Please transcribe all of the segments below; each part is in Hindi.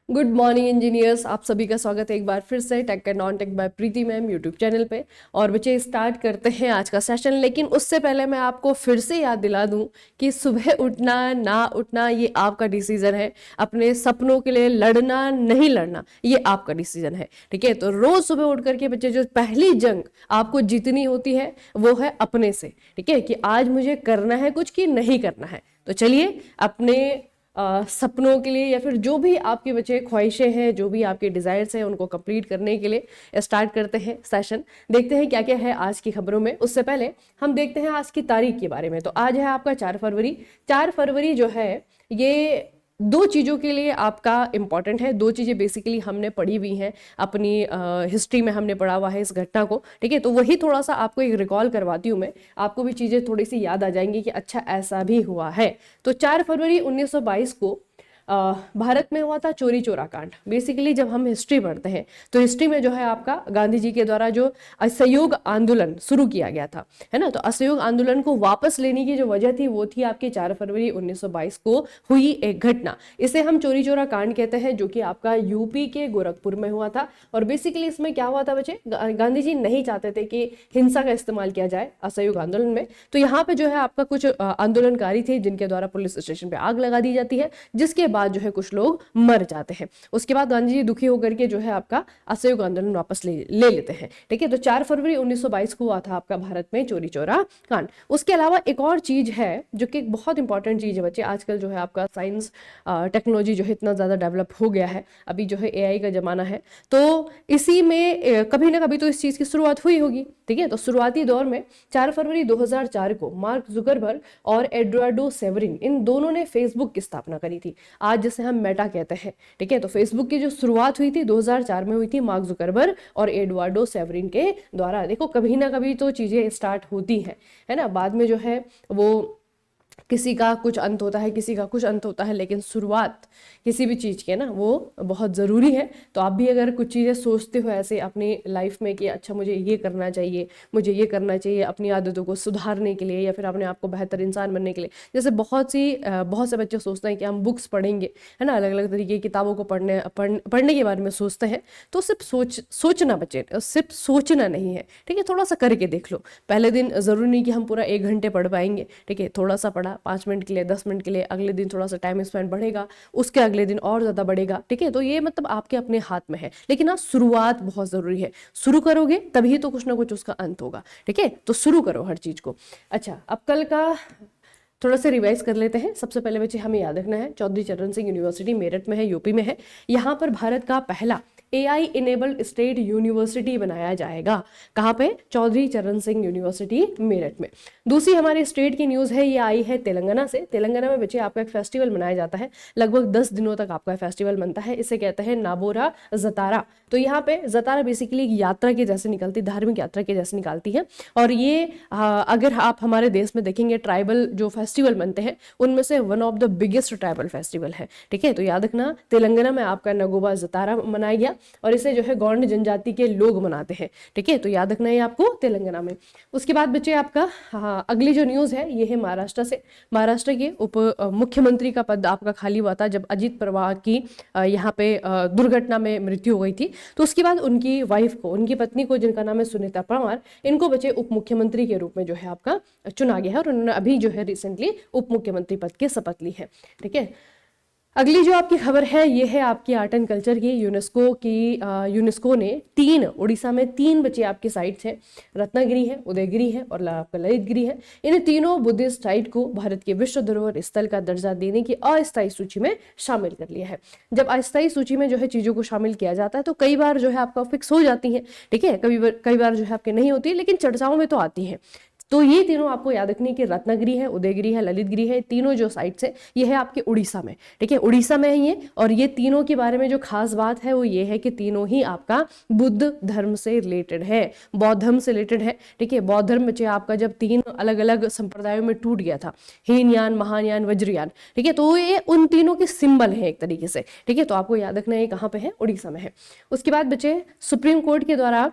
गुड मॉर्निंग इंजीनियर्स, आप सभी का स्वागत है एक बार फिर से tech and non tech by Preeti ma'am YouTube channel पे। और बच्चे स्टार्ट करते हैं आज का सेशन, लेकिन उससे पहले मैं आपको फिर से याद दिला दूं कि सुबह उठना ना उठना ये आपका डिसीजन है। अपने सपनों के लिए लड़ना नहीं लड़ना ये आपका डिसीजन है, ठीक है। तो रोज सुबह उठ करके बच्चे जो पहली जंग आपको जीतनी होती है वो है अपने से, ठीक है, कि आज मुझे करना है कुछ कि नहीं करना है। तो चलिए अपने सपनों के लिए या फिर जो भी आपके बच्चे ख्वाहिशें हैं, जो भी आपके डिजायर्स हैं, उनको कंप्लीट करने के लिए स्टार्ट करते हैं सेशन। देखते हैं क्या क्या है आज की खबरों में। उससे पहले हम देखते हैं आज की तारीख के बारे में। तो आज है आपका 4 फरवरी। 4 फरवरी जो है ये दो चीज़ों के लिए आपका इम्पॉर्टेंट है। दो चीज़ें बेसिकली हमने पढ़ी हुई हैं अपनी हिस्ट्री में, हमने पढ़ा हुआ है इस घटना को, ठीक है। तो वही थोड़ा सा आपको एक रिकॉल करवाती हूँ मैं, आपको भी चीज़ें थोड़ी सी याद आ जाएंगी कि अच्छा ऐसा भी हुआ है। तो 4 फरवरी 1922 को भारत में हुआ था चोरी चोरा कांड। बेसिकली जब हम हिस्ट्री पढ़ते हैं तो हिस्ट्री में जो है आपका गांधी जी के द्वारा जो असहयोग आंदोलन शुरू किया गया था, है ना, तो असहयोग आंदोलन को वापस लेने की जो वजह थी वो थी आपकी 4 फरवरी 1922 को हुई एक घटना। इसे हम चोरी चोरा कांड कहते हैं, जो कि आपका यूपी के गोरखपुर में हुआ था। और बेसिकली इसमें क्या हुआ था बच्चे, गांधी जी नहीं चाहते थे कि हिंसा का इस्तेमाल किया जाए असहयोग आंदोलन में। तो यहाँ पे जो है आपका कुछ आंदोलनकारी थे जिनके द्वारा पुलिस स्टेशन पे आग लगा दी जाती है, जिसके बाद जो है कुछ लोग मर जाते हैं। उसके बाद गांधी जी दुखी होकर के जो है आपका असहयोग आंदोलन वापस ले लेते हैं, ठीक है। तो 4 फरवरी 1922 को हुआ था आपका भारत में चोरी चोरा कांड। उसके अलावा एक और चीज है जो कि एक बहुत इंपॉर्टेंट चीज है बच्चे। आजकल जो है आपका साइंस टेक्नोलॉजी जो है इतना ज्यादा डेवलप हो गया है, अभी जो है एआई का जमाना है, तो इसी में कभी ना कभी तो इस चीज की शुरुआत हुई होगी, ठीक है। तो शुरुआती दौर में 4 फरवरी 2004 को मार्क जुकरबर्ग और एडवर्डो सेवरिन, इन दोनों ने फेसबुक की स्थापना करी थी, आज जिसे हम मेटा कहते हैं, ठीक है। तो फेसबुक की जो शुरुआत हुई थी 2004 में हुई थी मार्क जुकरबर्ग और एडवर्डो सेवरिन के द्वारा। देखो कभी ना कभी तो चीजें स्टार्ट होती हैं, है ना, बाद में जो है वो किसी का कुछ अंत होता है, किसी का कुछ अंत होता है, लेकिन शुरुआत किसी भी चीज़ की ना वो बहुत ज़रूरी है। तो आप भी अगर कुछ चीज़ें सोचते हो ऐसे अपनी लाइफ में कि अच्छा मुझे ये करना चाहिए, मुझे ये करना चाहिए अपनी आदतों को सुधारने के लिए या फिर अपने आप को बेहतर इंसान बनने के लिए, जैसे बहुत से बच्चे सोचते हैं कि हम बुक्स पढ़ेंगे, है ना, अलग अलग तरीके की किताबों को पढ़ने के बारे में सोचते हैं। तो सिर्फ सोचना बच्चे, सिर्फ सोचना नहीं है, ठीक है, थोड़ा सा करके देख लो। पहले दिन ज़रूरी नहीं कि हम पूरा 1 घंटे पढ़ पाएंगे, ठीक है, थोड़ा सा पढ़ा 5 मिनट के लिए, 10 मिनट के लिए, अगले दिन थोड़ा सा टाइम स्पेंड बढ़ेगा, उसके अगले दिन और ज्यादा बढ़ेगा, ठीक है। तो ये मतलब आपके अपने हाथ में है, लेकिन हाँ शुरुआत बहुत जरूरी है। शुरू करोगे तभी तो कुछ ना कुछ उसका अंत होगा, ठीक है। तो शुरू करो हर चीज को। अच्छा, अब कल का थोड़ा सा रिवाइज कर लेते हैं। सबसे पहले बच्चे हमें याद रखना है चौधरी चरण सिंह यूनिवर्सिटी मेरठ में है, यूपी में है। यहाँ पर भारत का पहला एआई इनेबल्ड स्टेट यूनिवर्सिटी बनाया जाएगा। कहाँ पे? चौधरी चरण सिंह यूनिवर्सिटी मेरठ में। दूसरी हमारी स्टेट की न्यूज़ है, ये आई है तेलंगाना से। तेलंगाना में बच्चे आपका एक फेस्टिवल मनाया जाता है, लगभग 10 दिनों तक आपका फेस्टिवल बनता है। इसे कहते हैं नाबोरा जतारा। तो यहाँ पे जतारा बेसिकली एक यात्रा के जैसे निकलती, धार्मिक यात्रा के जैसे निकालती है। और ये अगर आप हमारे देश में देखेंगे ट्राइबल जो फेस्टिवल बनते हैं उनमें से one of the biggest tribal festival है, ठीक है। तो याद रखना तेलंगाना में आपका नगोबा जतारा मनाया गया और इसे जो है गौंड जनजाति के लोग मनाते हैं, ठीक है। तो याद रखना है आपको तेलंगाना में। उसके बाद बच्चे आपका अगली जो न्यूज़ है ये है महाराष्ट्र से। महाराष्ट्र के उप मुख्यमंत्री का पद आपका खाली हुआ था जब अजित पवार की यहाँ पे दुर्घटना में मृत्यु हो गई थी। तो उसके बाद उनकी वाइफ को, उनकी पत्नी को, जिनका नाम है सुनीता पवार, इनको बच्चे उप मुख्यमंत्री के रूप में जो है आपका चुना गया है और उन्होंने अभी जो है रिसेंटली उप मुख्यमंत्री पद की शपथ ली है, ठीक है। अगली जो आपकी खबर है ये है आपकी आर्ट एंड कल्चर की। यूनेस्को ने उड़ीसा में 3 बचे आपके साइट्स हैं, रत्नागिरी है, उदयगिरी है और आपका ललितगिरी है। इन तीनों बुद्धिस्ट साइट को भारत के विश्व धरोहर स्थल का दर्जा देने की अस्थायी सूची में शामिल कर लिया है। जब अस्थायी सूची में जो है चीजों को शामिल किया जाता है तो कई बार जो है आपका फिक्स हो जाती है, ठीक है, कई बार जो है आपके नहीं होती, लेकिन चर्चाओं में तो आती है। तो ये तीनों आपको याद रखनी है कि रत्नागिरी है, उदयगिरी है, ललितगिरी है, तीनों जो साइट्स है ये है आपके उड़ीसा में, ठीक है, उड़ीसा में है ये। और ये तीनों के बारे में जो खास बात है वो ये है कि तीनों ही आपका बुद्ध धर्म से रिलेटेड है, बौद्ध धर्म से रिलेटेड है, ठीक है। बौद्ध धर्म बच्चे आपका जब 3 अलग अलग संप्रदायों में टूट गया था, हीनयान, महायान, वज्रयान, ठीक है, तो ये उन तीनों के सिंबल है एक तरीके से, ठीक है। तो आपको याद रखना है कहाँ पे है, उड़ीसा में है। उसके बाद बच्चे सुप्रीम कोर्ट के द्वारा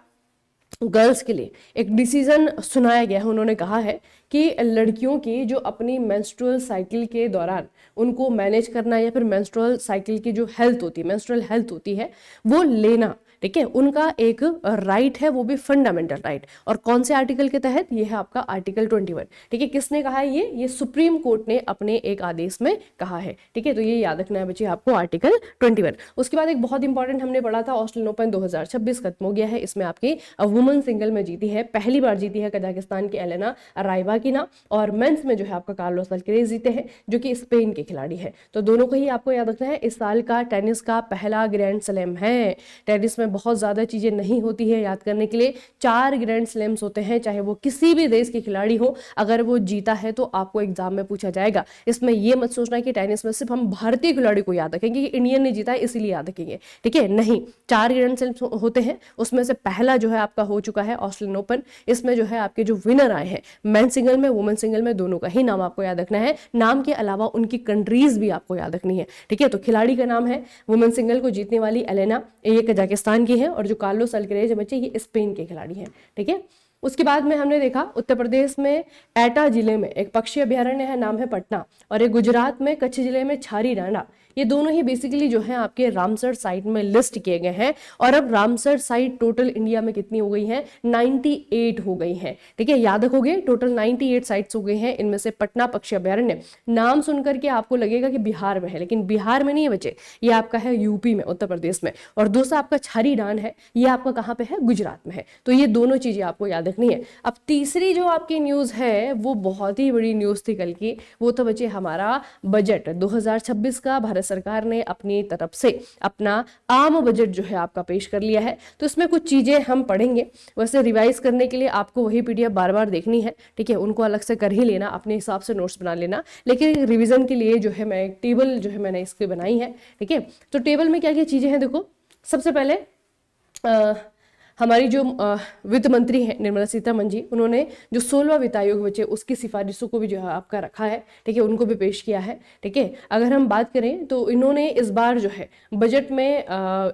गर्ल्स के लिए एक डिसीजन सुनाया गया है। उन्होंने कहा है कि लड़कियों की जो अपनी मेंस्ट्रुअल साइकिल के दौरान उनको मैनेज करना या फिर मेंस्ट्रुअल साइकिल की जो हेल्थ होती है, मेंस्ट्रुअल हेल्थ होती है, वो लेना, ठीक है, उनका एक राइट है, वो भी फंडामेंटल राइट। और कौन से आर्टिकल के तहत? ये है आपका आर्टिकल 21। ठीक है, किसने कहा है ये सुप्रीम कोर्ट ने अपने एक आदेश में कहा है। ठीक है, तो ये याद रखना है बच्चे आपको, आर्टिकल 21। उसके बाद एक बहुत इंपॉर्टेंट हमने पढ़ा था, ऑस्ट्रेलियन ओपन 2026 खत्म हो गया है। इसमें आपकी वुमेन सिंगल में जीती है, पहली बार जीती है कजाकिस्तान की एलेना राइबाकिना, और मेंस में जो है आपका कार्लोस अल्करेज जीते हैं, जो कि स्पेन के खिलाड़ी है। तो दोनों को ही आपको याद रखना है। इस साल का टेनिस का पहला ग्रैंड स्लैम है। टेनिस में बहुत ज्यादा चीजें नहीं होती है याद करने के लिए, 4 ग्रैंड स्लैम्स होते हैं, चाहे वो किसी भी देश के खिलाड़ी हो, अगर वो जीता है तो आपको एग्जाम में पूछा जाएगा। इसमें ये मत सोचना कि टेनिस में सिर्फ हम भारतीय खिलाड़ी को याद रखेंगे कि इंडियन ने जीता है इसीलिए याद रखेंगे, ठीक है, नहीं, 4 ग्रैंड स्लैम्स होते हैं, उसमें से पहला जो है आपका हो चुका है ऑस्ट्रेलियन ओपन। इसमें जो है आपके जो विनर आए हैं मेन सिंगल में, वुमेन सिंगल में, दोनों का ही नाम आपको याद रखना है। नाम के अलावा उनकी कंट्रीज भी आपको याद रखनी है। ठीक है, तो खिलाड़ी का नाम है, वुमेन सिंगल को जीतने वाली एलेना, ये कजाकिस्तान की है, और जो कार्लोस अल्करेज है बच्चे, ये स्पेन के खिलाड़ी हैं। ठीक है, उसके बाद में हमने देखा उत्तर प्रदेश में एटा जिले में एक पक्षी अभ्यारण्य है, नाम है पटना, और एक गुजरात में कच्छ जिले में छारी डांडा। ये दोनों ही बेसिकली जो है आपके रामसर साइट में लिस्ट किए गए हैं। और अब रामसर साइट टोटल इंडिया में कितनी हो गई है? 98 हो गई है। ठीक है, याद रखोगे, टोटल 98 साइट्स हो गई हैं। इनमें से पटना पक्षी अभ्यारण्य नाम सुनकर के आपको लगेगा कि बिहार में है, लेकिन बिहार में नहीं है बच्चे, ये आपका है यूपी में, उत्तर प्रदेश में। और दूसरा आपका छारी डांड है, ये आपका कहाँ पे है? गुजरात में है। तो ये दोनों चीजें आपको याद रखनी है। अब तीसरी जो आपकी न्यूज है वो बहुत ही बड़ी न्यूज थी कल की, वो तो बच्चे हमारा बजट 2026 का। भारत सरकार ने अपनी तरफ से अपना आम बजट जो है आपका पेश कर लिया है। तो इसमें कुछ चीजें हम पढ़ेंगे, वैसे रिवाइज करने के लिए आपको वही पीडीएफ बार बार देखनी है। ठीक है, उनको अलग से कर ही लेना, अपने हिसाब से नोट्स बना लेना, लेकिन रिवीजन के लिए जो है मैं एक टेबल जो है मैंने इसकी बनाई है। ठीक है, तो टेबल में क्या क्या चीजें हैं देखो। सबसे पहले हमारी जो वित्त मंत्री हैं निर्मला सीतारमण जी, उन्होंने जो 16वां वित्त आयोग बचे उसकी सिफारिशों को भी जो है आपका रखा है। ठीक है, उनको भी पेश किया है। ठीक है, अगर हम बात करें तो इन्होंने इस बार जो है बजट में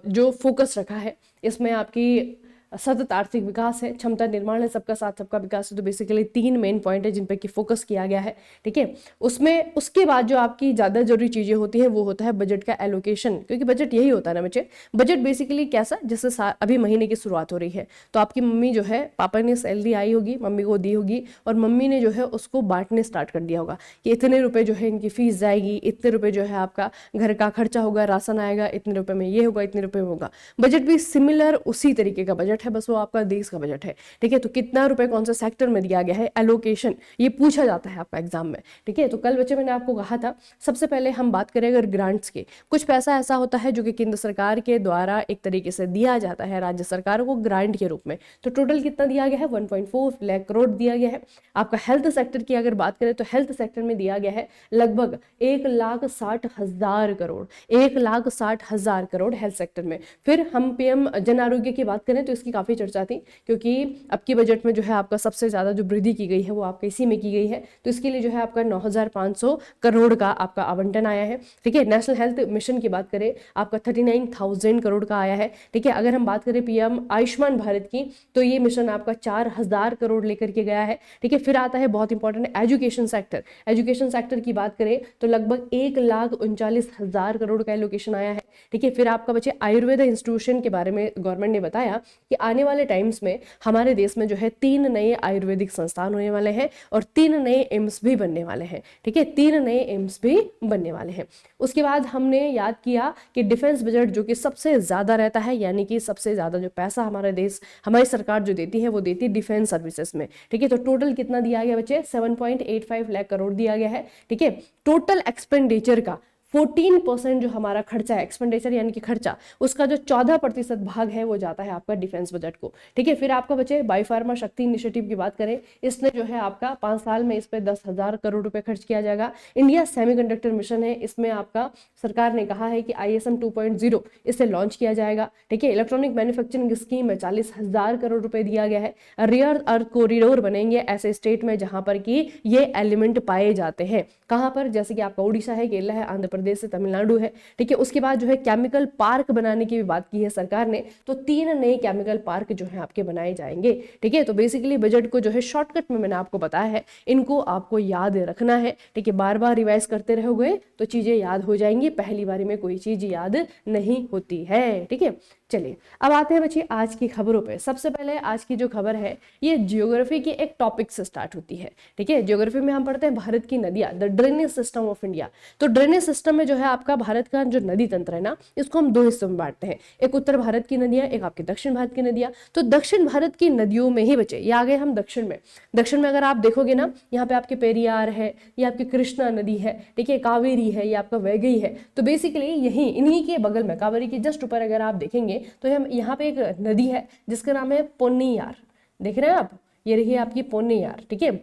जो फोकस रखा है, इसमें आपकी सतत आर्थिक विकास है, क्षमता निर्माण है, सबका साथ सबका विकास है। तो बेसिकली 3 मेन पॉइंट है जिन पर कि फोकस किया गया है। ठीक है, उसमें उसके बाद जो आपकी ज्यादा जरूरी चीजें होती हैं वो होता है बजट का एलोकेशन, क्योंकि बजट यही होता है ना बच्चे। बजट बेसिकली कैसा, जैसे अभी महीने की शुरुआत हो रही है तो आपकी मम्मी जो है, पापा ने सैलरी आई होगी, मम्मी को दी होगी, और मम्मी ने जो है उसको बांटने स्टार्ट कर दिया होगा कि इतने रुपए जो है इनकी फीस जाएगी, इतने रुपए जो है आपका घर का खर्चा होगा, राशन आएगा, इतने रुपए में ये होगा, इतने रुपए में होगा। बजट भी सिमिलर उसी तरीके का बजट है, बस वो आपका देश का बजट है। ठीक है, तो कितना रुपए कौन सा सेक्टर में दिया गया है, एलोकेशन, ये पूछा जाता है आपका एग्जाम में। ठीक है, तो कल बच्चे मैंने आपको कहा था, सबसे पहले हम बात करें अगर ग्रांट्स की, कुछ पैसा ऐसा होता है जो कि केंद्र सरकार के द्वारा एक तरीके से दिया जाता है राज्य सरकार को ग्रांट के रूप में। तो टोटल कितना दिया गया है? 1.4 लाख करोड़ दिया गया है। आपका हेल्थ सेक्टर की अगर बात करें तो हेल्थ सेक्टर में दिया गया है लगभग 1,60,000 करोड़, 1,60,000 करोड़ हेल्थ सेक्टर में। फिर हम पीएम जन आरोग्य की बात करें तो इसकी काफी चर्चा थी, क्योंकि अब की बजट में जो है आपका सबसे ज्यादा जो वृद्धि की गई है वो आपका इसी में की गई है। तो इसके लिए जो है आपका 9,500 करोड़ का आपका आवंटन आया है। ठीक है, नेशनल हेल्थ मिशन की बात करें आपका 39,000 करोड़ का आया है। ठीक है, अगर हम बात करें पीएम आयुष्मान भारत की तो ये मिशन आपका 4,000 करोड़ लेकर के गया है। ठीक है, फिर आता है बहुत important education sector. Education sector की बात करें तो लगभग 1,39,000 करोड़ का एलोकेशन आया है। ठीक है, फिर आपका बचे आयुर्वेद इंस्टीट्यूशन के बारे में गवर्नमेंट ने बताया कि आने वाले टाइम्स में हमारे देश में जो है 3 नए आयुर्वेदिक संस्थान होने वाले हैं और 3 नए एम्स भी बनने वाले हैं। ठीक है, 3 नए एम्स भी बनने वाले हैं। उसके बाद हमने याद किया कि डिफेंस बजट जो कि सबसे ज्यादा रहता है, यानी कि सबसे ज्यादा जो पैसा हमारे देश, हमारी सरकार जो देती है वो देती है डिफेंस सर्विसेज में। ठीक है, तो टोटल कितना दिया गया बच्चे? 7.85 लाख करोड़ दिया गया है। ठीक है, टोटल एक्सपेंडिचर का 14% जो हमारा खर्चा है, एक्सपेंडिचर यानी कि खर्चा, उसका जो 14% भाग है वो जाता है आपका डिफेंस बजट को। ठीक है, फिर आपका बचे बायोफार्मा शक्ति इनिशिएटिव की बात करें, इसने जो है आपका 5 साल में इस पे 10,000 करोड़ रुपए खर्च किया जाएगा। इंडिया सेमीकंडक्टर मिशन है, इसमें आपका सरकार ने कहा है कि ISM 2.0 इसे लॉन्च किया जाएगा। ठीक है, इलेक्ट्रॉनिक मैन्युफैक्चरिंग स्कीम में 40,000 करोड़ रुपए दिया गया है। रेयर अर्थ कॉरिडोर बनेंगे ऐसे स्टेट में जहां पर कि ये एलिमेंट पाए जाते हैं। कहां पर? जैसे कि आपका उड़ीसा है, केरला है, आंध्र प्रदेश प्रदेश से तमिलनाडु है, ठीक है। उसके बाद जो है केमिकल पार्क बनाने की भी बात की है सरकार ने, तो 3 नए केमिकल पार्क जो है आपके बनाए जाएंगे, ठीक है। तो बेसिकली बजट को जो है शॉर्टकट में मैंने आपको बताया है, इनको आपको याद रखना है, ठीक है। बार बार रिवाइज करते रहोगे तो चीजें याद हो जाएंगी, पहली बारी में कोई चीज याद नहीं होती है, ठीक है। चलिए अब आते हैं बच्चे आज की खबरों पे। सबसे पहले आज की जो खबर है ये ज्योग्राफी के एक टॉपिक से स्टार्ट होती है, ठीक है। ज्योग्राफी में हम पढ़ते हैं भारत की नदियां, the drainage system of India. तो ड्रेनेज सिस्टम में जो है आपका भारत का जो नदी तंत्र है ना, इसको हम 2 हिस्सों में बांटते हैं, एक उत्तर भारत की नदियां, एक आपके दक्षिण भारत की नदियां। तो दक्षिण भारत की नदियों में ही बचे, ये आ गए हम दक्षिण में। दक्षिण में अगर आप देखोगे ना, यहाँ पे आपके पेरियार है, ये आपकी कृष्णा नदी है, ठीक है, कावेरी है, ये आपका वैगई है। तो बेसिकली यही इन्हीं के बगल में, कावेरी के जस्ट ऊपर अगर आप देखेंगे तो हम यहाँ पे एक नदी है जिसका नाम है पोन्नियार, देख रहे हैं आप, ये रही आपकी पोन्नियार, ठीक है।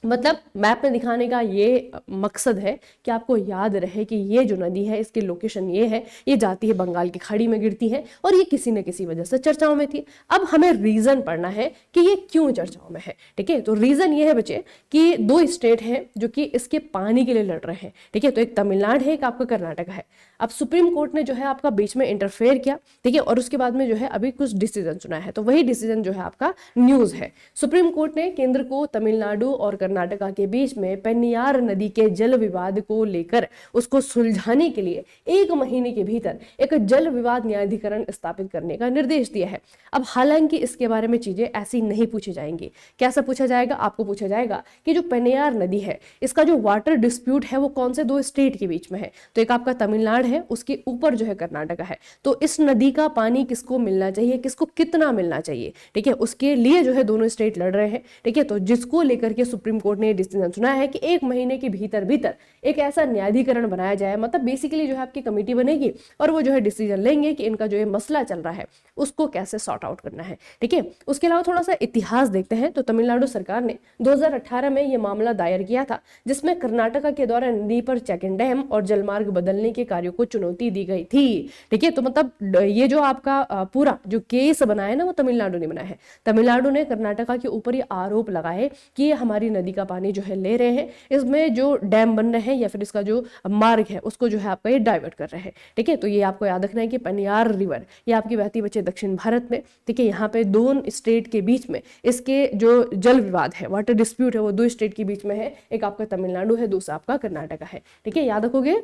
मतलब मैप में दिखाने का ये मकसद है कि आपको याद रहे कि ये जो नदी है इसकी लोकेशन ये है, ये जाती है बंगाल की खाड़ी में गिरती है, और ये किसी न किसी वजह से चर्चाओं में थी। अब हमें रीजन पढ़ना है कि ये क्यों चर्चाओं में है, ठीक है। तो रीजन ये है बच्चे कि 2 स्टेट हैं जो कि इसके पानी के लिए लड़ रहे हैं, ठीक है। तो एक तमिलनाडु है, एक आपका कर्नाटक है। अब सुप्रीम कोर्ट ने जो है आपका बीच में इंटरफेयर किया, ठीक है, और उसके बाद में जो है अभी कुछ डिसीजन सुना है, तो वही डिसीजन जो है आपका न्यूज है। सुप्रीम कोर्ट ने केंद्र को तमिलनाडु और कर्नाटका के बीच में पेन्नियार नदी के जल विवाद को लेकर उसको सुलझाने के लिए 1 महीने के भीतर एक जल विवाद न्यायाधिकरण स्थापित करने का निर्देश दिया है। अब हालांकि इसके बारे में चीजें ऐसी नहीं पूछी जाएंगी। कैसा पूछा जाएगा? आपको पूछा जाएगा कि जो पेन्नियार नदी है इसका जो वाटर डिस्प्यूट है वो कौन से 2 स्टेट के बीच में है। तो एक आपका तमिलनाडु है, उसके ऊपर जो है कर्नाटका है। तो इस नदी का पानी किसको मिलना चाहिए, किसको कितना मिलना चाहिए, ठीक है, उसके लिए जो है दोनों स्टेट लड़ रहे हैं, ठीक है। तो जिसको लेकर के सुप्रीम कोर्ट ने डिसीजन सुना है कि 1 महीने के भीतर भीतर एक ऐसा न्यायाधिकरण बनाया जाए, मतलब बेसिकली जो है आपकी कमेटी बनेगी और वो जो है डिसीजन लेंगे कि इनका जो ये मसला चल रहा है उसको कैसे सॉर्ट आउट करना है, ठीक है। उसके अलावा थोड़ा सा इतिहास देखते हैं। तो तमिलनाडु सरकार ने 2018 में यह मामला दायर किया था जिसमें कर्नाटका के द्वारा नदी पर चेक एंड डैम और जलमार्ग बदलने के कार्यों को चुनौती दी गई थी, ठीक है। तो मतलब ये जो आपका पूरा जो केस बना है ना वो तमिलनाडु ने बनाया है। तमिलनाडु ने कर्नाटका के ऊपर ये आरोप लगाए कि ये हमारी नदी का पानी जो है ले रहे हैं, इसमें जो डैम बन रहे हैं या फिर इसका जो मार्ग है उसको जो है आपका ये डाइवर्ट कर रहे हैं, ठीक है। तो ये आपको याद रखना है कि पेन्नियार रिवर ये आपकी बहती बच्चे दक्षिण भारत में, ठीक है। यहाँ पे 2 स्टेट के बीच में इसके जो जल विवाद है, वाटर डिस्प्यूट है, वो 2 स्टेट के बीच में है। एक आपका तमिलनाडु है, दूसरा आपका कर्नाटका है, ठीक है, याद रखोगे।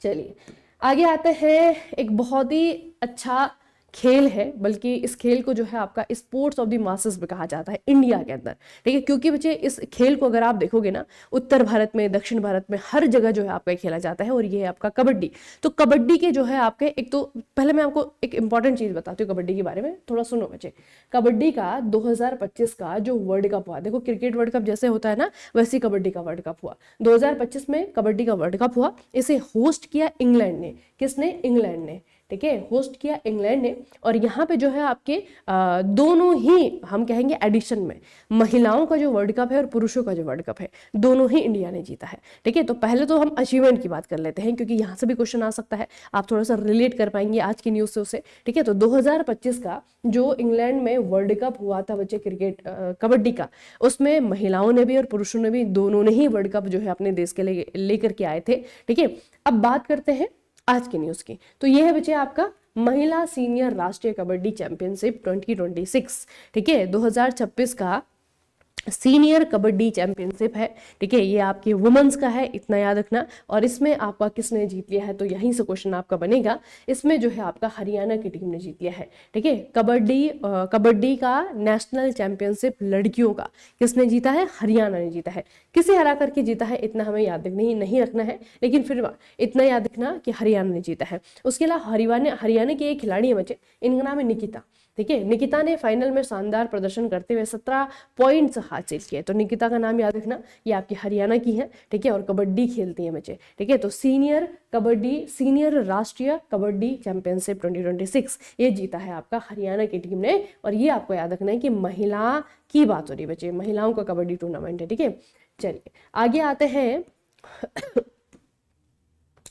चलिए आगे आते हैं। एक बहुत ही अच्छा खेल है, बल्कि इस खेल को जो है आपका स्पोर्ट्स ऑफ द मासेस भी कहा जाता है इंडिया के अंदर, ठीक है। क्योंकि बच्चे इस खेल को अगर आप देखोगे ना, उत्तर भारत में, दक्षिण भारत में, हर जगह जो है आपका खेला जाता है, और ये है आपका कबड्डी। तो कबड्डी के जो है आपके एक, तो पहले मैं आपको एक इंपॉर्टेंट चीज बताती हूँ कबड्डी के बारे में, थोड़ा सुनो बच्चे। कबड्डी का 2025 का जो वर्ल्ड कप हुआ, देखो क्रिकेट वर्ल्ड कप जैसे होता है ना, वैसे कबड्डी का वर्ल्ड कप हुआ 2025 में। कबड्डी का वर्ल्ड कप हुआ, इसे होस्ट किया इंग्लैंड ने। किसने? इंग्लैंड ने, ठीक है, होस्ट किया इंग्लैंड ने। और यहाँ पे जो है आपके दोनों ही हम कहेंगे एडिशन में, महिलाओं का जो वर्ल्ड कप है और पुरुषों का जो वर्ल्ड कप है, दोनों ही इंडिया ने जीता है, ठीक है। तो पहले तो हम अचीवमेंट की बात कर लेते हैं, क्योंकि यहाँ से भी क्वेश्चन आ सकता है, आप थोड़ा सा रिलेट कर पाएंगे आज की न्यूज से उसे, ठीक है। तो 2025 का जो इंग्लैंड में वर्ल्ड कप हुआ था बच्चे क्रिकेट कबड्डी का, उसमें महिलाओं ने भी और पुरुषों ने भी, दोनों ने ही वर्ल्ड कप जो है अपने देश के लिए लेकर के आए थे, ठीक है। अब बात करते हैं आज की न्यूज की। तो ये है बच्चे आपका महिला सीनियर राष्ट्रीय कबड्डी चैंपियनशिप 2026, ठीक है, 2026 का सीनियर कबड्डी चैंपियनशिप है, ठीक है। ये आपके वुमेन्स का है, इतना याद रखना। और इसमें आपका किसने जीत लिया है, तो यहीं से क्वेश्चन आपका बनेगा। इसमें जो है आपका हरियाणा की टीम ने जीत लिया है, ठीक है। कबड्डी का नेशनल चैंपियनशिप लड़कियों का किसने जीता है? हरियाणा ने जीता है। किसे हरा करके जीता है इतना हमें याद नहीं रखना है, लेकिन फिर इतना याद रखना कि हरियाणा ने जीता है। उसके अलावा हरियाणा की एक खिलाड़ी है बच्चे, इनका नाम है निकिता, ठीक है। निकिता ने फाइनल में शानदार प्रदर्शन करते हुए 17 पॉइंट्स हासिल किए। तो निकिता का नाम याद रखना, ये आपकी हरियाणा की है, ठीक है, और कबड्डी खेलती है बच्चे, ठीक है। तो सीनियर राष्ट्रीय कबड्डी चैंपियनशिप 2026 ये जीता है आपका हरियाणा की टीम ने। और ये आपको याद रखना है कि महिला की बात हो रही बच्चे, महिलाओं का कबड्डी टूर्नामेंट है, ठीक है। चलिए आगे आते हैं।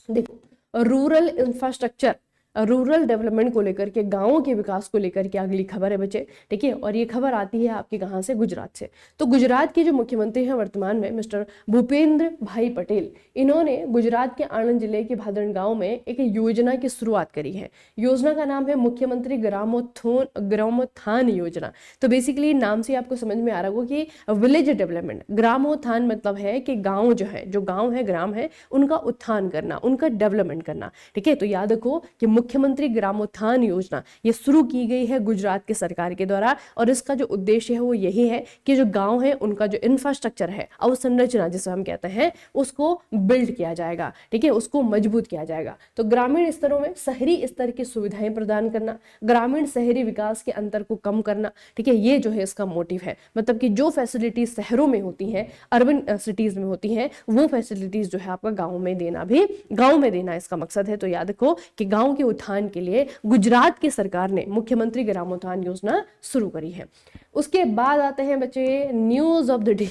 देखो, रूरल इंफ्रास्ट्रक्चर रूरल डेवलपमेंट को लेकर के, गांवों के विकास को लेकर के अगली खबर है बच्चे, ठीक है। और ये खबर आती है आपके कहाँ से, गुजरात से। तो गुजरात के जो मुख्यमंत्री हैं वर्तमान में मिस्टर भूपेंद्र भाई पटेल, इन्होंने गुजरात के आणंद जिले के भादरण गांव में एक योजना की शुरुआत करी है। योजना का नाम है मुख्यमंत्री ग्रामोत्थान योजना। तो बेसिकली नाम से आपको समझ में आ रहा होगा कि विलेज डेवलपमेंट, ग्रामोत्थान मतलब है कि गांव जो है, जो गांव है, ग्राम है, उनका उत्थान करना, उनका डेवलपमेंट करना, ठीक है। तो याद रखो कि मुख्यमंत्री ग्रामोत्थान योजना ये शुरू की गई है गुजरात के सरकार के द्वारा, और इसका जो उद्देश्य है वो यही है कि जो गांव है उनका जो इंफ्रास्ट्रक्चर है, अवसंरचना जिसे हम कहते हैं, उसको बिल्ड किया जाएगा, ठीक है, उसको मजबूत किया जाएगा। तो ग्रामीण स्तरों में शहरी स्तर की सुविधाएं प्रदान करना, ग्रामीण शहरी विकास के अंतर को कम करना, ठीक है, ये जो है इसका मोटिव है। मतलब कि जो फैसिलिटीज शहरों में होती हैं, अर्बन सिटीज में होती हैं, वो फैसिलिटीज जो है आपका गांव में देना, भी गांव में देना इसका मकसद है। तो याद रखो कि गांव के उत्थान के लिए गुजरात की सरकार ने मुख्यमंत्री ग्रामोत्थान योजना शुरू करी है। उसके बाद आते हैं बच्चे न्यूज ऑफ द डे।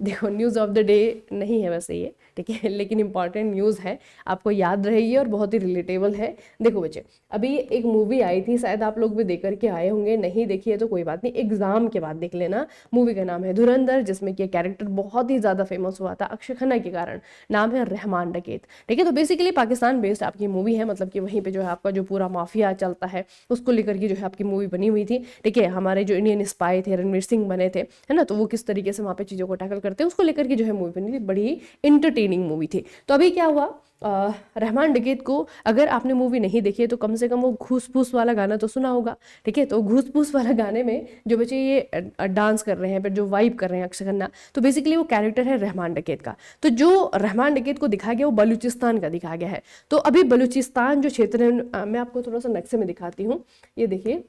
देखो न्यूज़ ऑफ द डे नहीं है वैसे ये, ठीक है, लेकिन इंपॉर्टेंट न्यूज़ है, आपको याद रहेगी और बहुत ही रिलेटेबल है। देखो बच्चे, अभी एक मूवी आई थी, शायद आप लोग भी देख करके आए होंगे, नहीं देखी है तो कोई बात नहीं, एग्जाम के बाद देख लेना। मूवी का नाम है धुरंधर, जिसमें कि कैरेक्टर बहुत ही ज़्यादा फेमस हुआ था अक्षय खन्ना के कारण। नाम है रहमान डकैत, ठीक है। तो बेसिकली पाकिस्तान बेस्ड आपकी मूवी है, मतलब कि वहीं पर जो है आपका जो पूरा माफिया चलता है उसको लेकर के जो है आपकी मूवी बनी हुई थी, ठीक है। हमारे जो इंडियन स्पाई थे रणवीर सिंह बने थे, है ना, तो वो किस तरीके से वहाँ पे चीज़ों को टैकल करते हैं उसको लेकर के जो है मूवी बनी थी, बड़ी इंटरटेनिंग मूवी थी। तो अभी क्या हुआ, रहमान डकैत को अगर आपने मूवी नहीं देखी है तो कम से कम वो घूस फूस वाला गाना तो सुना होगा, ठीक है। तो घूस फूस वाला गाने में जो बच्चे ये डांस कर रहे हैं, फिर जो वाइब कर रहे हैं अक्षय खन्ना, तो बेसिकली वो कैरेक्टर है रहमान डकैत का। तो जो रहमान डकैत को दिखाया गया वो बलूचिस्तान का दिखाया गया है। तो अभी बलूचिस्तान जो क्षेत्र है, मैं आपको थोड़ा सा नक्शे में दिखाती हूँ, ये देखिए,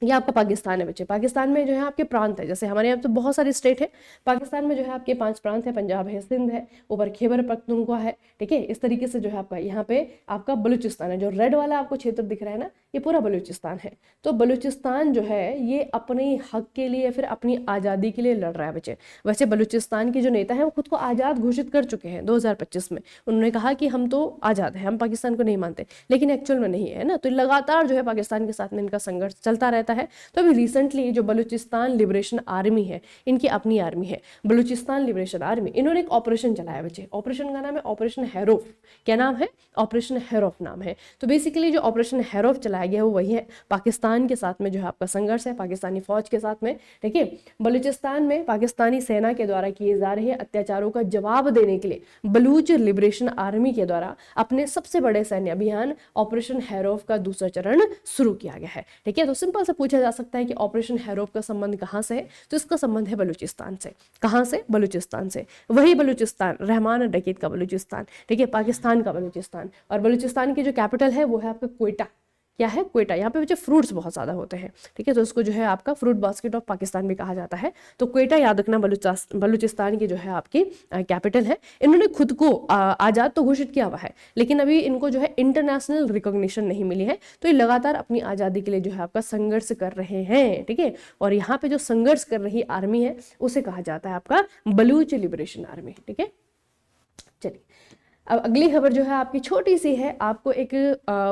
ये आपका पाकिस्तान है बच्चे। पाकिस्तान में जो है आपके प्रांत है, जैसे हमारे यहाँ तो बहुत सारे स्टेट है, पाकिस्तान में जो है आपके 5 प्रांत है, पंजाब है, सिंध है, ऊपर खैबर पख्तूनख्वा है, ठीक है। इस तरीके से जो है आपका यहाँ पे आपका बलूचिस्तान है, जो रेड वाला आपको क्षेत्र दिख रहा है ना, ये पूरा बलूचिस्तान है। तो बलूचिस्तान जो है ये अपने हक के लिए, फिर अपनी आज़ादी के लिए लड़ रहा है बच्चे। वैसे बलूचिस्तान के जो नेता है वो खुद को आज़ाद घोषित कर चुके हैं 2025 में। उन्होंने कहा कि हम तो आज़ाद हैं, हम पाकिस्तान को नहीं मानते, लेकिन एक्चुअल में नहीं है ना। तो लगातार जो है पाकिस्तान के साथ में इनका संघर्ष चलता रहता है। तो अभी रिसेंटली जो बलूचिस्तान लिबरेशन आर्मी है, इनकी अपनी आर्मी है बलूचिस्तान लिबरेशन आर्मी, इन्होंने एक ऑपरेशन चलाया बच्चे। ऑपरेशन का नाम है ऑपरेशन हेरोफ। क्या नाम है? ऑपरेशन हेरोफ नाम है। तो बेसिकली जो ऑपरेशन हेरोफ चलाया गया है वो वही है, पाकिस्तान के साथ में जो है आपका संघर्ष है, पाकिस्तानी फौज के साथ में, ठीक है। बलूचिस्तान में पाकिस्तानी सेना के द्वारा किए जा रहे अत्याचारों का जवाब देने के लिए बलूच लिबरेशन आर्मी के द्वारा अपने सबसे बड़े सैन्य अभियान ऑपरेशन हेरोफ का दूसरा चरण शुरू किया गया है, ठीक है। तो सिंपल से पूछा जा सकता है कि ऑपरेशन हेरोफ का संबंध कहां से है, तो इसका संबंध है बलूचिस्तान से। कहां से? बलूचिस्तान से। वही बलूचिस्तान, रहमान डकैत का बलूचिस्तान, ठीक है, पाकिस्तान का बलूचिस्तान। और बलूचिस्तान की जो कैपिटल है वो है आपका क्वेटा। क्या है? क्वेटा। यहाँ पे बच्चे फ्रूट्स बहुत ज़्यादा होते हैं, ठीक है, तो इसको जो है आपका फ्रूट बास्केट ऑफ पाकिस्तान भी कहा जाता है। तो क्वेटा याद रखना बलूचिस्तान की जो है आपकी कैपिटल है। इन्होंने खुद को आज़ाद तो घोषित किया हुआ है, लेकिन अभी इनको जो है इंटरनेशनल रिकॉग्निशन नहीं मिली है। तो ये लगातार अपनी आज़ादी के लिए जो है आपका संघर्ष कर रहे हैं, ठीक है। और यहाँ पे जो संघर्ष कर रही आर्मी है उसे कहा जाता है आपका बलूच लिबरेशन आर्मी, ठीक है। चलिए अब अगली खबर जो है आपकी छोटी सी है, आपको एक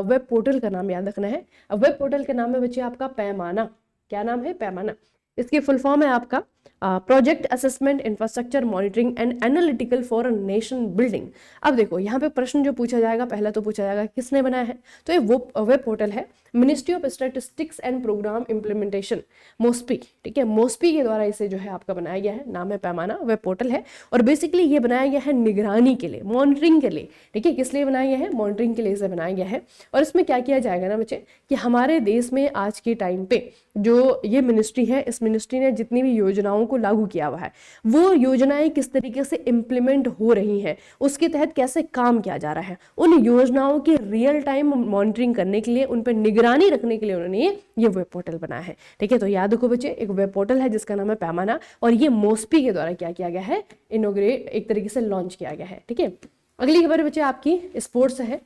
वेब पोर्टल का नाम याद रखना है। अब वेब पोर्टल के नाम है बच्चे आपका पैमाना। क्या नाम है? पैमाना। इसकी फुल फॉर्म है आपका project assessment infrastructure monitoring and analytical for nation building. अब देखो यहाँ पे प्रश्न जो पूछा जाएगा, पहला तो पूछा जाएगा किसने बनाया है, तो ये वो वेब पोर्टल है ministry of statistics and programme implementation, MoSPI, ठीक है, मोस्पी के द्वारा इसे जो है आपका बनाया गया है। नाम है पैमाना, वेब पोर्टल है। और बेसिकली ये बनाया गया है निगरानी के लिए, मॉनिटरिंग के लिए, ठीक है। किस लिए बनाया गया है? मॉनिटरिंग के लिए इसे बनाया गया है। और इसमें क्या किया जाएगा ना बच्चे, कि हमारे देश में आज के टाइम पे जो ये मिनिस्ट्री है, इस मिनिस्ट्री ने जितनी भी योजनाओं को लागू किया हुआ है, वो योजनाएं किस तरीके से इम्प्लीमेंट हो रही हैं, उसके तहत कैसे काम किया जा रहा है, उन योजनाओं की रियल टाइम मॉनिटरिंग करने के लिए, उन पर निगरानी रखने के लिए उन्होंने ये वेब पोर्टल बनाया है, ठीक है। तो याद रखो बच्चे, एक वेब पोर्टल है जिसका नाम है पैमाना, और ये मोस्पी के द्वारा क्या किया गया है, इनोग्रेट एक तरीके से लॉन्च किया गया है, ठीक है। अगली खबर बच्चे आपकी स्पोर्ट्स है,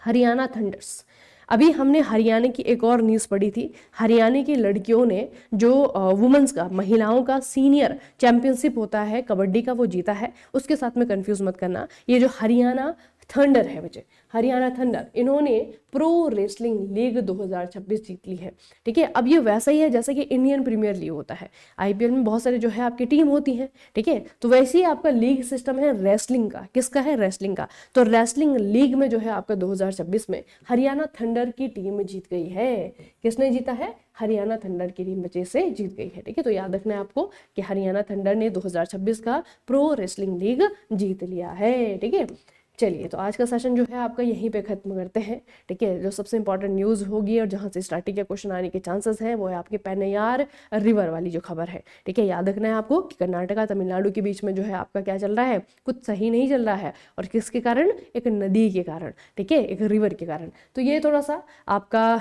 हरियाणा थंडर्स। अभी हमने हरियाणा की एक और न्यूज़ पढ़ी थी, हरियाणा की लड़कियों ने जो वुमेन्स का, महिलाओं का सीनियर चैंपियनशिप होता है कबड्डी का, वो जीता है। उसके साथ में कंफ्यूज मत करना, ये जो हरियाणा थंडर है बच्चे, हरियाणा थंडर, इन्होंने प्रो रेसलिंग लीग 2026 जीत ली है। ठीक है, अब ये वैसा ही है जैसे कि इंडियन प्रीमियर लीग होता है, आईपीएल में बहुत सारे जो है आपकी टीम होती है। ठीक है, तो वैसे ही आपका लीग सिस्टम है रेसलिंग का। किसका है? रेसलिंग का। तो रेसलिंग लीग में जो है आपका 2026 में हरियाणा थंडर की टीम जीत गई है। किसने जीता है? हरियाणा थंडर की टीम बच्चे से जीत गई है। ठीक है, तो याद रखना है आपको कि हरियाणा थंडर ने 2026 का प्रो रेसलिंग लीग जीत लिया है। ठीक है, चलिए तो आज का सेशन जो है आपका यहीं पे खत्म करते हैं। ठीक है, जो सबसे इंपॉर्टेंट न्यूज़ होगी और जहाँ से स्टार्टिंग के क्वेश्चन आने के चांसेस हैं वो है आपके पेन्नयार रिवर वाली जो खबर है। ठीक है, याद रखना है आपको कि कर्नाटका तमिलनाडु के बीच में जो है आपका क्या चल रहा है, कुछ सही नहीं चल रहा है। और किसके कारण? एक नदी के कारण। ठीक है, एक रिवर के कारण। तो ये थोड़ा सा आपका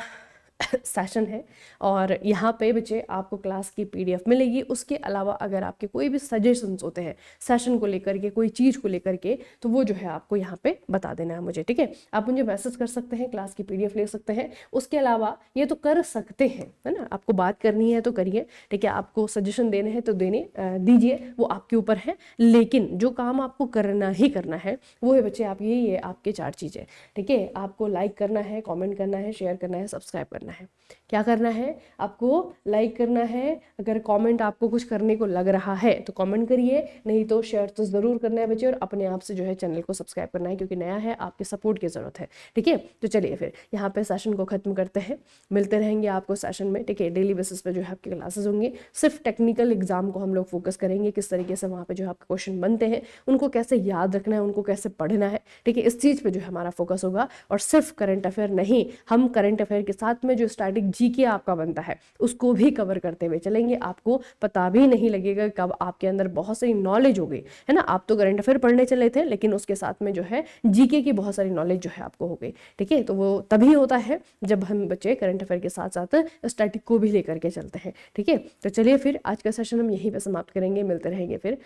सेशन है और यहाँ पे बच्चे आपको क्लास की पीडीएफ मिलेगी। उसके अलावा अगर आपके कोई भी सजेशंस होते हैं सेशन को लेकर के, कोई चीज़ को लेकर के, तो वो जो है आपको यहाँ पे बता देना है मुझे। ठीक है, आप मुझे मैसेज कर सकते हैं, क्लास की पीडीएफ ले सकते हैं। उसके अलावा ये तो कर सकते हैं, है ना, आपको बात करनी है तो करिए। ठीक है, आपको सजेशन देने हैं तो देने दीजिए, वो आपके ऊपर है। लेकिन जो काम आपको करना ही करना है वो है बच्चे आप ये आपके 4 चीज़ें। ठीक है, आपको लाइक करना है, कॉमेंट करना है, शेयर करना है, सब्सक्राइब करना है। क्या करना है? आपको लाइक करना है। अगर कमेंट आपको कुछ करने को लग रहा है तो कमेंट करिए, नहीं तो शेयर तो ज़रूर करना है बच्चे। और अपने आप से जो है चैनल को सब्सक्राइब करना है क्योंकि नया है, आपके सपोर्ट की ज़रूरत है। ठीक है, तो चलिए फिर यहाँ पे सेशन को ख़त्म करते हैं। मिलते रहेंगे आपको सेशन में। ठीक है, डेली बेसिस पे जो है आपकी क्लासेस होंगी। सिर्फ टेक्निकल एग्जाम को हम लोग फोकस करेंगे, किस तरीके से वहाँ पे जो है आपके क्वेश्चन बनते हैं, उनको कैसे याद रखना है, उनको कैसे पढ़ना है। ठीक है, इस चीज़ पे जो है हमारा फोकस होगा। और सिर्फ करंट अफेयर नहीं, हम करंट अफेयर के साथ में जो स्टैटिक जीके आपका बनता है उसको भी कवर करते हुए चलेंगे। आपको पता भी नहीं लगेगा कब आपके अंदर बहुत सारी नॉलेज हो गई है ना। आप तो करंट अफेयर पढ़ने चले थे लेकिन उसके साथ में जो है जीके की बहुत सारी नॉलेज जो है आपको हो गई। ठीक है, तो वो तभी होता है जब हम बच्चे करंट अफेयर के साथ साथ स्टैटिक को भी लेकर के चलते हैं। ठीक है, तो चलिए फिर आज का सेशन हम यहीं पर समाप्त करेंगे। मिलते रहेंगे फिर,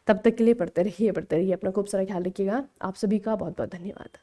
तब तक के लिए पढ़ते रहिए अपना खूब सारा ख्याल रखिएगा। आप सभी का बहुत बहुत धन्यवाद।